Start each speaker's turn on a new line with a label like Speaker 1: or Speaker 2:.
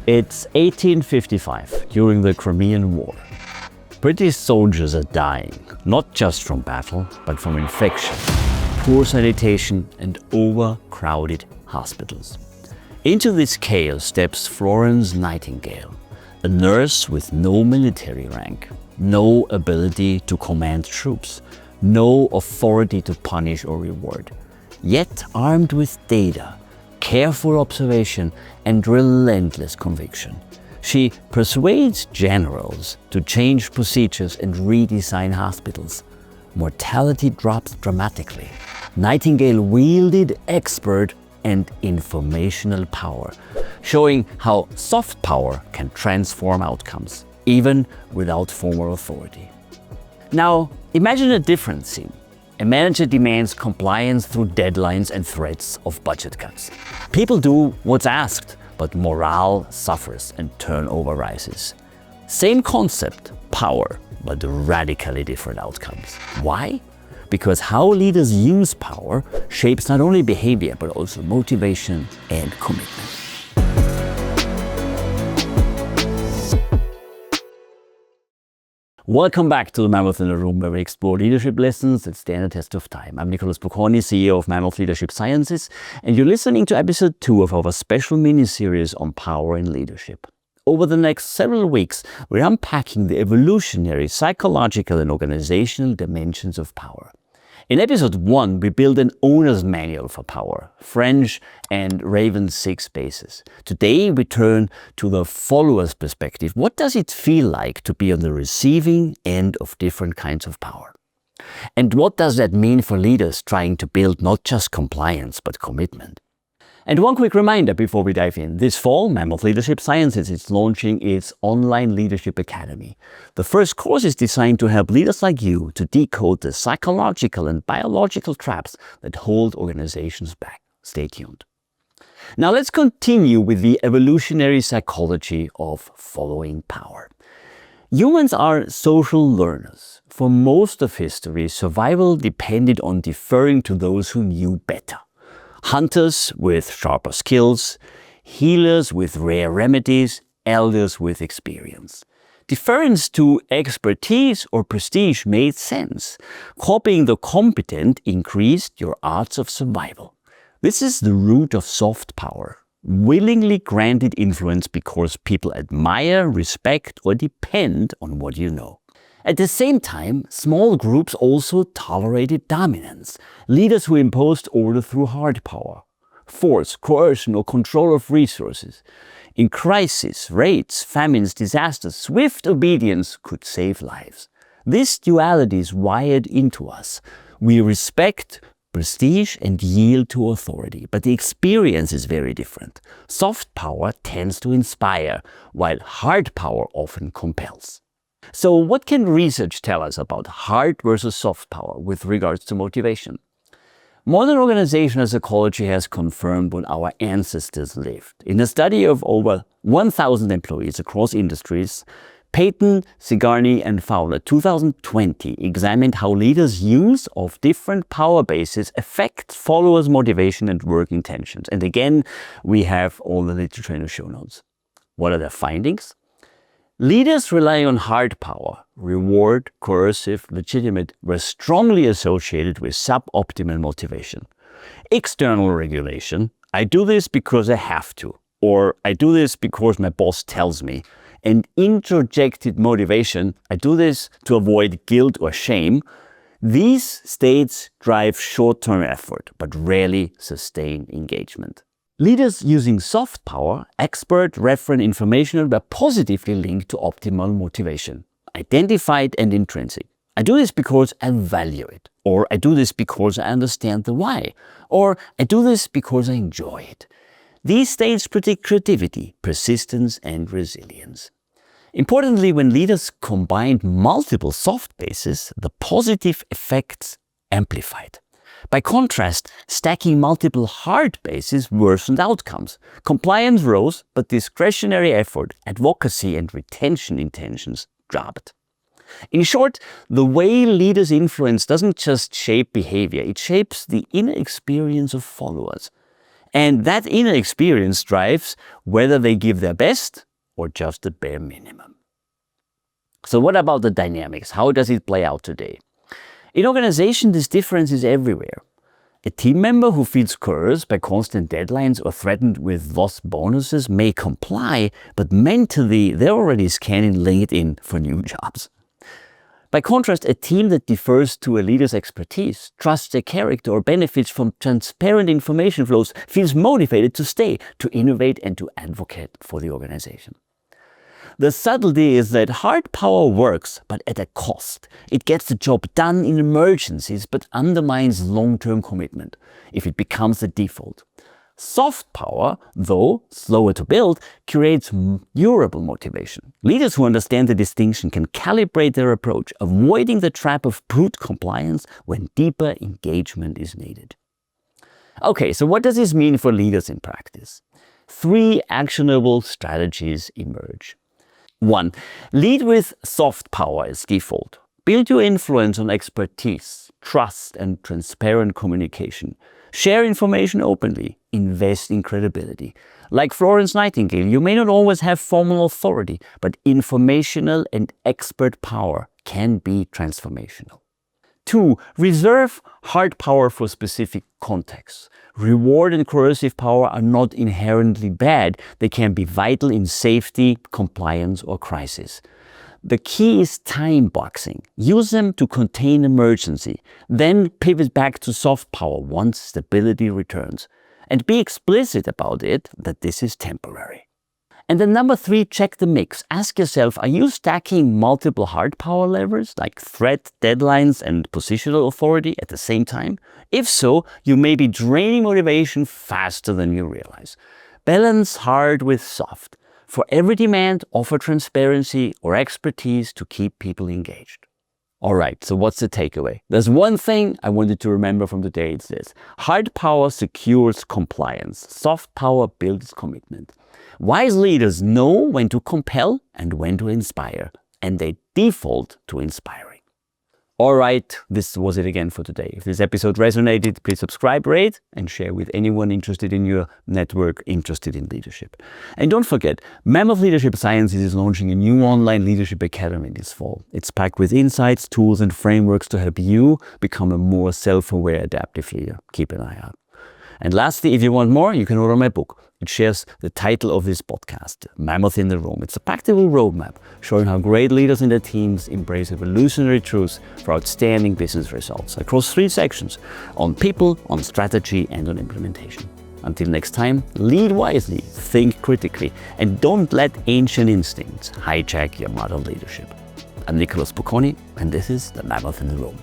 Speaker 1: It's 1855, during the Crimean War. British soldiers are dying, not just from battle, but from infection, poor sanitation and overcrowded hospitals. Into this chaos steps Florence Nightingale, a nurse with no military rank, no ability to command troops, no authority to punish or reward, yet armed with data, careful observation and relentless conviction. She persuades generals to change procedures and redesign hospitals. Mortality drops dramatically. Nightingale wielded expert and informational power, showing how soft power can transform outcomes, even without formal authority. Now, imagine a different scene. A manager demands compliance through deadlines and threats of budget cuts. People do what's asked, but morale suffers and turnover rises. Same concept, power, but radically different outcomes. Why? Because how leaders use power shapes not only behavior, but also motivation and commitment. Welcome back to the Mammoth in the Room, where we explore leadership lessons that stand the test of time. I'm Nicholas Bocconi, CEO of Mammoth Leadership Sciences, and you're listening to episode 2 of our special mini-series on power in leadership. Over the next several weeks, we're unpacking the evolutionary, psychological, and organizational dimensions of power. In episode 1, we build an owner's manual for power, French and Raven 6 bases. Today, we turn to the follower's perspective. What does it feel like to be on the receiving end of different kinds of power? And what does that mean for leaders trying to build not just compliance, but commitment? And one quick reminder before we dive in. This fall, Mammoth Leadership Sciences is launching its online leadership academy. The first course is designed to help leaders like you to decode the psychological and biological traps that hold organizations back. Stay tuned. Now let's continue with the evolutionary psychology of following power. Humans are social learners. For most of history, survival depended on deferring to those who knew better. Hunters with sharper skills, healers with rare remedies, elders with experience. Deference to expertise or prestige made sense. Copying the competent increased your odds of survival. This is the root of soft power, willingly granted influence because people admire, respect, or depend on what you know. At the same time, small groups also tolerated dominance, leaders who imposed order through hard power, force, coercion, or control of resources. In crisis, raids, famines, disasters, swift obedience could save lives. This duality is wired into us. We respect prestige and yield to authority, but the experience is very different. Soft power tends to inspire, while hard power often compels. So what can research tell us about hard versus soft power with regards to motivation? Modern organizational psychology has confirmed what our ancestors lived. In a study of over 1,000 employees across industries, Peyton, Sigarni and Fowler 2020 examined how leaders' use of different power bases affects followers' motivation and work intentions. And again, we have all the literature in the show notes. What are their findings? Leaders relying on hard power, reward, coercive, legitimate, were strongly associated with suboptimal motivation. External regulation, I do this because I have to, or I do this because my boss tells me. And introjected motivation, I do this to avoid guilt or shame. These states drive short-term effort, but rarely sustain engagement. Leaders using soft power, expert, referent, informational, were positively linked to optimal motivation, identified and intrinsic. I do this because I value it, or I do this because I understand the why, or I do this because I enjoy it. These states predict creativity, persistence, and resilience. Importantly, when leaders combined multiple soft bases, the positive effects amplified. By contrast, stacking multiple hard bases worsened outcomes. Compliance rose, but discretionary effort, advocacy, and retention intentions dropped. In short, the way leaders influence doesn't just shape behavior, it shapes the inner experience of followers. And that inner experience drives whether they give their best or just the bare minimum. So what about the dynamics? How does it play out today? In organization, this difference is everywhere. A team member who feels coerced by constant deadlines or threatened with lost bonuses may comply, but mentally they're already scanning LinkedIn for new jobs. By contrast, a team that defers to a leader's expertise, trusts their character, or benefits from transparent information flows feels motivated to stay, to innovate, and to advocate for the organization. The subtlety is that hard power works, but at a cost. It gets the job done in emergencies, but undermines long-term commitment if it becomes the default. Soft power, though slower to build, creates durable motivation. Leaders who understand the distinction can calibrate their approach, avoiding the trap of brute compliance when deeper engagement is needed. Okay, so what does this mean for leaders in practice? 3 actionable strategies emerge. 1. Lead with soft power as default. Build your influence on expertise, trust, and transparent communication. Share information openly. Invest in credibility. Like Florence Nightingale, you may not always have formal authority, but informational and expert power can be transformational. 2. Reserve hard power for specific contexts. Reward and coercive power are not inherently bad. They can be vital in safety, compliance, or crisis. The key is time boxing. Use them to contain emergency, then pivot back to soft power once stability returns. And be explicit about it that this is temporary. And then number 3, check the mix. Ask yourself, are you stacking multiple hard power levers like threat, deadlines, and positional authority at the same time? If so, you may be draining motivation faster than you realize. Balance hard with soft. For every demand, offer transparency or expertise to keep people engaged. Alright, so what's the takeaway? There's one thing I wanted to remember from today, it's this. Hard power secures compliance. Soft power builds commitment. Wise leaders know when to compel and when to inspire, and they default to inspiring. Alright, this was it again for today. If this episode resonated, please subscribe, rate, and share with anyone interested in your network, interested in leadership. And don't forget, Mammoth Leadership Sciences is launching a new online leadership academy this fall. It's packed with insights, tools, and frameworks to help you become a more self-aware, adaptive leader. Keep an eye out. And lastly, if you want more, you can order my book. It shares the title of this podcast, Mammoth in the Room. It's a practical roadmap showing how great leaders in their teams embrace evolutionary truths for outstanding business results across 3 sections: on people, on strategy, and on implementation. Until next time, lead wisely, think critically, and don't let ancient instincts hijack your modern leadership. I'm Nicholas Bocconi, and this is the Mammoth in the Room.